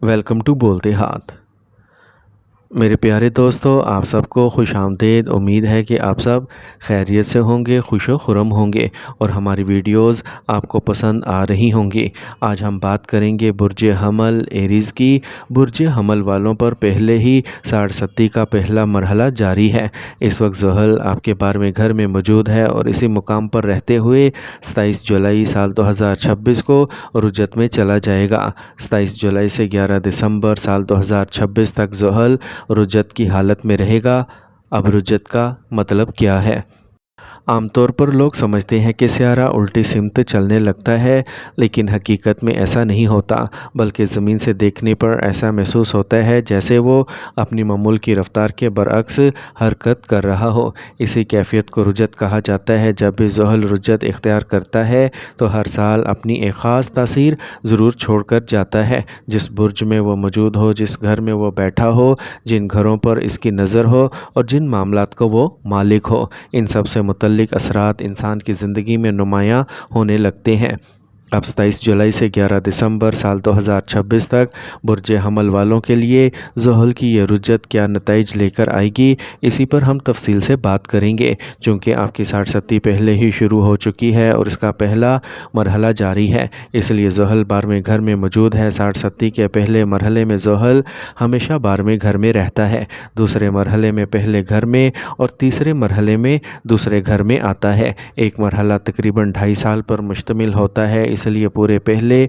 Welcome to बोलते हाथ। मेरे प्यारे दोस्तों, आप सबको खुश आमदीद। उम्मीद है कि आप सब खैरियत से होंगे, खुश व खुरम होंगे और हमारी वीडियोस आपको पसंद आ रही होंगी। आज हम बात करेंगे बुर्ज हमल एरीज़ की। बुर्ज हमल वालों पर पहले ही साढ़ सत्ती का पहला मरहला जारी है। इस वक्त ज़ुहल आपके बारहवें घर में मौजूद है और इसी मुकाम पर रहते हुए 27 जुलाई साल 2026 को रुजत में चला जाएगा। 27 जुलाई से 11 दिसंबर साल 2026 तक ज़ुहल रुजत की हालत में रहेगा। अब रुजत का मतलब क्या है? आमतौर पर लोग समझते हैं कि सियारा उल्टी सिमत चलने लगता है, लेकिन हकीकत में ऐसा नहीं होता, बल्कि ज़मीन से देखने पर ऐसा महसूस होता है जैसे वो अपनी मामूल की रफ्तार के बरअक्स हरकत कर रहा हो। इसी कैफियत को रुजत कहा जाता है। जब भी ज़ुहल रुजत इख्तियार करता है तो हर साल अपनी एक ख़ास तासीर ज़रूर छोड़ कर जाता है। जिस बुर्ज में वो मौजूद हो, जिस घर में वो बैठा हो, जिन घरों पर इसकी नज़र हो और जिन मामलात को वो मालिक हो, इन सब से मुतल्लिक असरात इंसान की ज़िंदगी में नुमायाँ होने लगते हैं। अब 27 जुलाई से 11 दिसंबर साल 2026 तक बुर्ज हमल वालों के लिए ज़ुहल की ये रुजत क्या नताइज लेकर आएगी, इसी पर हम तफसील से बात करेंगे। चूँकि आपकी साढ़ सत्ती पहले ही शुरू हो चुकी है और इसका पहला मरहला जारी है, इसलिए ज़ुहल बारहवें घर में मौजूद है। साढ़ सत्ती के पहले मरहले में ज़ुहल हमेशा बारहवें घर में रहता है, दूसरे मरहले में पहले घर में और तीसरे मरहले में दूसरे घर में आता है। एक मरहला तकरीबन 2.5 साल पर मुश्तमिल होता है, इसलिए पूरे पहले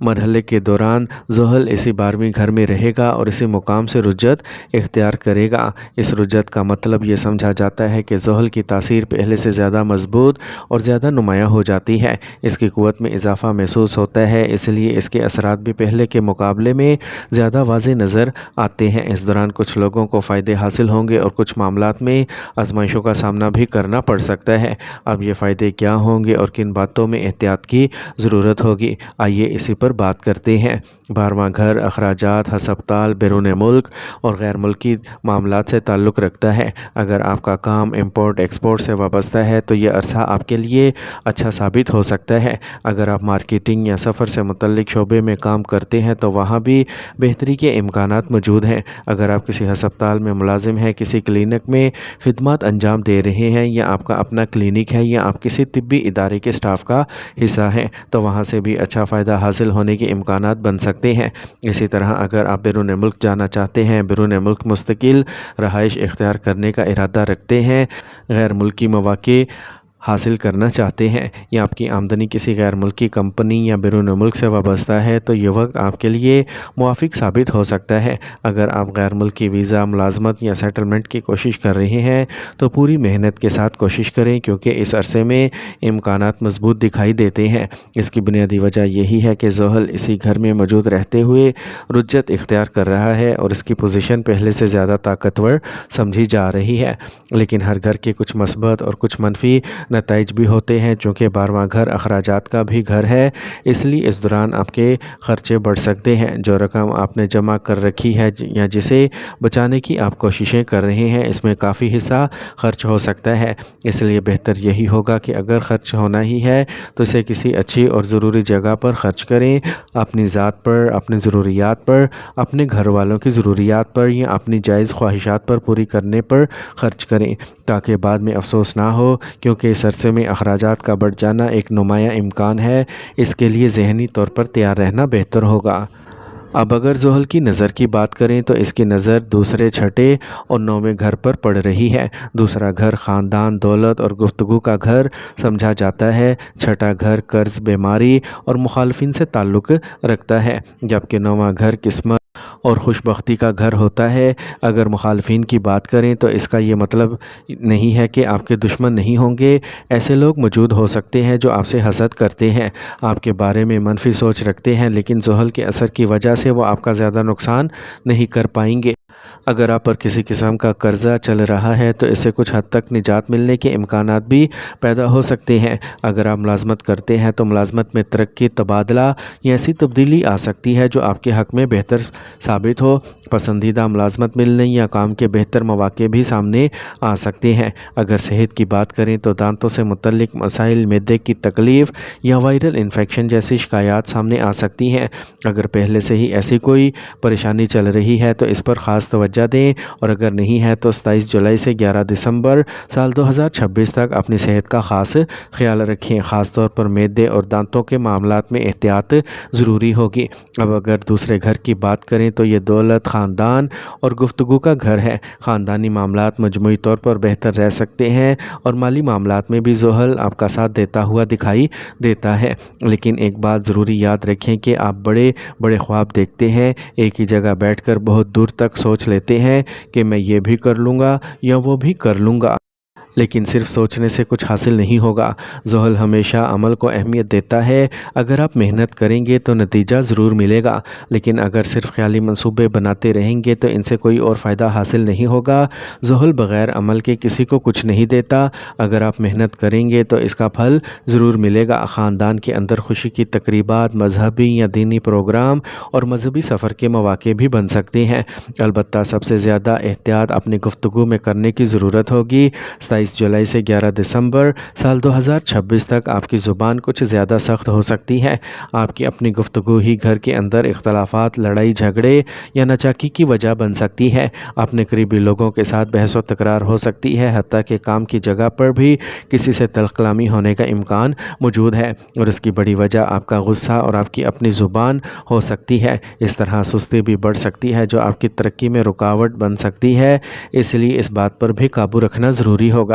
मरहले के दौरान ज़ुहल इसी बारहवीं घर में रहेगा और इसी मुकाम से रुजत इख्तियार करेगा। इस रुजत का मतलब ये समझा जाता है कि ज़ुहल की तासीर पहले से ज़्यादा मजबूत और ज़्यादा नुमायाँ हो जाती है, इसकी क़ुव्वत में इजाफ़ा महसूस होता है, इसलिए इसके असरात भी पहले के मुकाबले में ज़्यादा वाज़ेह नज़र आते हैं। इस दौरान कुछ लोगों को फ़ायदे हासिल होंगे और कुछ मामलात में आजमाइशों का सामना भी करना पड़ सकता है। अब ये फ़ायदे क्या होंगे और किन बातों में एहतियात की ज़रूरत होगी, आइए इसी पर बात करते हैं। 12वां घर अखराजात, हस्पताल, बैरून मुल्क और गैर मुल्की मामलात से ताल्लुक़ रखता है। अगर आपका काम इंपोर्ट एक्सपोर्ट से वाबस्ता है तो यह अरसा आपके लिए अच्छा साबित हो सकता है। अगर आप मार्केटिंग या सफ़र से मुतल्लिक शोबे में काम करते हैं तो वहाँ भी बेहतरी के इम्कानात मौजूद हैं। अगर आप किसी हस्पताल में मुलाजिम हैं, किसी क्लिनिक में खिदमत अंजाम दे रहे हैं या आपका अपना क्लिनिक है या आप किसी तिब्बी इदारे के स्टाफ का हिस्सा हैं, तो वहाँ से भी अच्छा फ़ायदा हासिल होने के इम्कानात बन सकते हैं। इसी तरह अगर आप बैरून मुल्क जाना चाहते हैं, बैरून मुल्क मुस्तकिल रहाइश इख्तियार करने का इरादा रखते हैं, गैर मुल्की मौक़े हासिल करना चाहते हैं या आपकी आमदनी किसी गैर मुल्की कंपनी या बैरून मुल्क से वाबस्ता है, तो ये वक्त आपके लिए मुवाफ़िक साबित हो सकता है। अगर आप गैर मुल्की वीज़ा, मुलाजमत या सेटलमेंट की कोशिश कर रहे हैं तो पूरी मेहनत के साथ कोशिश करें, क्योंकि इस अरसे में इम्कानात मजबूत दिखाई देते हैं। इसकी बुनियादी वजह यही है कि ज़ुहल इसी घर में मौजूद रहते हुए रुजत इख्तियार कर रहा है और इसकी पोजीशन पहले से ज़्यादा ताकतवर समझी जा रही है। लेकिन हर घर के कुछ मस्बत और कुछ मनफी नताइज भी होते हैं। चूँकि 12वां घर अखराजात का भी घर है, इसलिए इस दौरान आपके ख़र्चे बढ़ सकते हैं। जो रकम आपने जमा कर रखी है या जिसे बचाने की आप कोशिशें कर रहे हैं, इसमें काफ़ी हिस्सा खर्च हो सकता है। इसलिए बेहतर यही होगा कि अगर ख़र्च होना ही है तो इसे किसी अच्छी और ज़रूरी जगह पर ख़र्च करें। अपनी ज़ात पर, अपनी ज़रूरियात पर, अपने घर वालों की ज़रूरियात पर या अपनी जायज़ ख्वाहिशात पर पूरी करने पर ख़र्च करें, ताकि बाद में अफसोस ना हो, क्योंकि इस अरसे में अखराजात का बढ़ जाना एक नुमायाँ इम्कान है। इसके लिए ज़हनी तौर पर तैयार रहना बेहतर होगा। अब अगर ज़ुहल की नज़र की बात करें तो इसकी नज़र दूसरे, छठे और 9वें घर पर पड़ रही है। दूसरा घर ख़ानदान, दौलत और गुफ्तगू का घर समझा जाता है। छठा घर कर्ज़, बीमारी और मुखालफिन से ताल्लुक़ रखता है, जबकि 9वां घर किस्मत और खुशबख्ती का घर होता है। अगर मुखालफिन की बात करें तो इसका ये मतलब नहीं है कि आपके दुश्मन नहीं होंगे। ऐसे लोग मौजूद हो सकते हैं जो आपसे हसद करते हैं, आपके बारे में मनफी सोच रखते हैं, लेकिन ज़ुहल के असर की वजह से वो आपका ज़्यादा नुकसान नहीं कर पाएंगे। اگر آپ پر کسی قسم کا قرضہ چل رہا ہے تو اس سے کچھ حد تک نجات ملنے کے امکانات بھی پیدا ہو سکتے ہیں۔ اگر آپ ملازمت کرتے ہیں تو ملازمت میں ترقی، تبادلہ یا ایسی تبدیلی آ سکتی ہے جو آپ کے حق میں بہتر ثابت ہو۔ پسندیدہ ملازمت ملنے یا کام کے بہتر مواقع بھی سامنے آ سکتے ہیں۔ اگر صحت کی بات کریں تو دانتوں سے متعلق مسائل، معدے کی تکلیف یا وائرل انفیکشن جیسی شکایات سامنے آ سکتی ہیں۔ اگر پہلے سے ہی ایسی کوئی پریشانی چل رہی ہے تو اس پر خاص توجہ دیں، اور اگر نہیں ہے تو 27 جولائی سے 11 دسمبر سال 2026 تک اپنی صحت کا خاص خیال رکھیں۔ خاص طور پر معدے اور دانتوں کے معاملات میں احتیاط ضروری ہوگی۔ اب اگر دوسرے گھر کی بات کریں تو یہ دولت، خاندان اور گفتگو کا گھر ہے۔ خاندانی معاملات مجموعی طور پر بہتر رہ سکتے ہیں اور مالی معاملات میں بھی زحل آپ کا ساتھ دیتا ہوا دکھائی دیتا ہے۔ لیکن ایک بات ضروری یاد رکھیں کہ آپ بڑے بڑے خواب دیکھتے ہیں، ایک ہی جگہ بیٹھ کر بہت دور تک سوچ لیتے ہیں کہ میں یہ بھی کر لوں گا یا وہ بھی کر لوں گا، لیکن صرف سوچنے سے کچھ حاصل نہیں ہوگا۔ زحل ہمیشہ عمل کو اہمیت دیتا ہے۔ اگر آپ محنت کریں گے تو نتیجہ ضرور ملے گا، لیکن اگر صرف خیالی منصوبے بناتے رہیں گے تو ان سے کوئی اور فائدہ حاصل نہیں ہوگا۔ زحل بغیر عمل کے کسی کو کچھ نہیں دیتا۔ اگر آپ محنت کریں گے تو اس کا پھل ضرور ملے گا۔ خاندان کے اندر خوشی کی تقریبات، مذہبی یا دینی پروگرام اور مذہبی سفر کے مواقع بھی بن سکتے ہیں۔ البتہ سب سے زیادہ احتیاط اپنی گفتگو میں کرنے کی ضرورت ہوگی۔ 27 جولائی سے 11 دسمبر سال 2026 تک آپ کی زبان کچھ زیادہ سخت ہو سکتی ہے۔ آپ کی اپنی گفتگو ہی گھر کے اندر اختلافات، لڑائی جھگڑے یا ناچاکی کی وجہ بن سکتی ہے۔ اپنے قریبی لوگوں کے ساتھ بحث و تکرار ہو سکتی ہے، حتیٰ کہ کام کی جگہ پر بھی کسی سے تلخ کلامی ہونے کا امکان موجود ہے، اور اس کی بڑی وجہ آپ کا غصہ اور آپ کی اپنی زبان ہو سکتی ہے۔ اس طرح سستی بھی بڑھ سکتی ہے جو آپ کی ترقی میں رکاوٹ بن سکتی ہے، اس لیے اس بات پر بھی قابو رکھنا ضروری ہوگا۔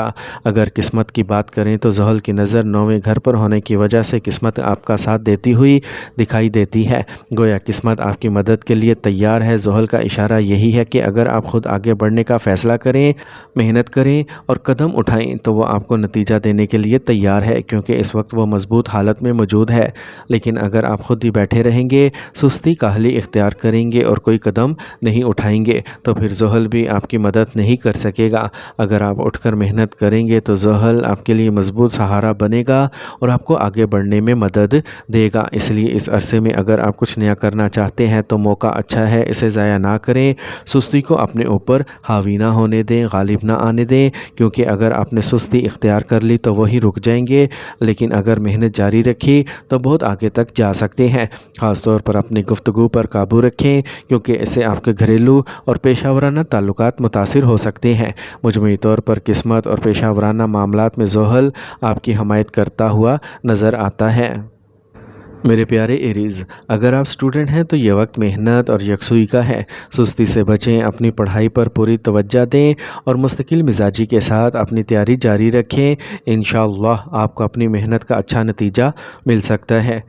اگر قسمت کی بات کریں تو زحل کی نظر 9ویں گھر پر ہونے کی وجہ سے قسمت آپ کا ساتھ دیتی ہوئی دکھائی دیتی ہے، گویا قسمت آپ کی مدد کے لیے تیار ہے۔ زحل کا اشارہ یہی ہے کہ اگر آپ خود آگے بڑھنے کا فیصلہ کریں، محنت کریں اور قدم اٹھائیں تو وہ آپ کو نتیجہ دینے کے لیے تیار ہے، کیونکہ اس وقت وہ مضبوط حالت میں موجود ہے۔ لیکن اگر آپ خود ہی بیٹھے رہیں گے، سستی کاہلی اختیار کریں گے اور کوئی قدم نہیں اٹھائیں گے تو پھر زحل بھی آپ کی مدد نہیں کر سکے گا۔ اگر آپ اٹھ کر محنت کریں گے تو زحل آپ کے لیے مضبوط سہارا بنے گا اور آپ کو آگے بڑھنے میں مدد دے گا۔ اس لیے اس عرصے میں اگر آپ کچھ نیا کرنا چاہتے ہیں تو موقع اچھا ہے، اسے ضائع نہ کریں۔ سستی کو اپنے اوپر حاوی نہ ہونے دیں، غالب نہ آنے دیں، کیونکہ اگر آپ نے سستی اختیار کر لی تو وہی رک جائیں گے، لیکن اگر محنت جاری رکھی تو بہت آگے تک جا سکتے ہیں۔ خاص طور پر اپنی گفتگو پر قابو رکھیں، کیونکہ اس سے آپ کے گھریلو اور پیشہ ورانہ تعلقات متاثر ہو سکتے ہیں۔ مجموعی طور پر قسمت اور پیشہ ورانہ معاملات میں زحل آپ کی حمایت کرتا ہوا نظر آتا ہے۔ میرے پیارے ایریز، اگر آپ سٹوڈنٹ ہیں تو یہ وقت محنت اور یکسوئی کا ہے۔ سستی سے بچیں، اپنی پڑھائی پر پوری توجہ دیں اور مستقل مزاجی کے ساتھ اپنی تیاری جاری رکھیں۔ انشاءاللہ آپ کو اپنی محنت کا اچھا نتیجہ مل سکتا ہے۔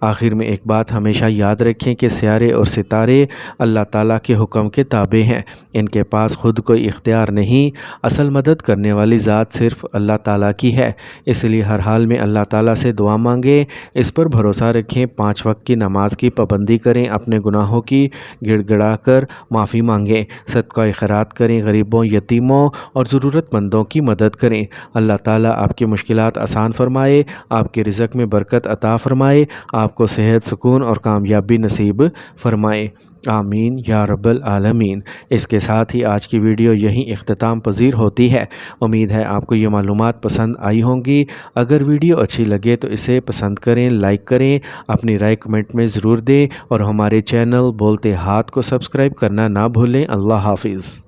آخر میں ایک بات ہمیشہ یاد رکھیں کہ سیارے اور ستارے اللہ تعالیٰ کے حکم کے تابع ہیں، ان کے پاس خود کوئی اختیار نہیں۔ اصل مدد کرنے والی ذات صرف اللہ تعالیٰ کی ہے، اس لیے ہر حال میں اللہ تعالیٰ سے دعا مانگیں، اس پر بھروسہ رکھیں، 5 وقت کی نماز کی پابندی کریں، اپنے گناہوں کی گڑ گڑا کر معافی مانگیں، صدقہ خیرات کریں، غریبوں، یتیموں اور ضرورت مندوں کی مدد کریں۔ اللہ تعالیٰ آپ کی مشکلات آسان فرمائے، آپ کے رزق میں برکت عطا فرمائے، آپ کو صحت، سکون اور کامیابی نصیب فرمائے، آمین یا رب العالمین۔ اس کے ساتھ ہی آج کی ویڈیو یہیں اختتام پذیر ہوتی ہے۔ امید ہے آپ کو یہ معلومات پسند آئی ہوں گی۔ اگر ویڈیو اچھی لگے تو اسے پسند کریں، لائک کریں، اپنی رائے کمنٹ میں ضرور دیں اور ہمارے چینل بولتے ہاتھ کو سبسکرائب کرنا نہ بھولیں۔ اللہ حافظ۔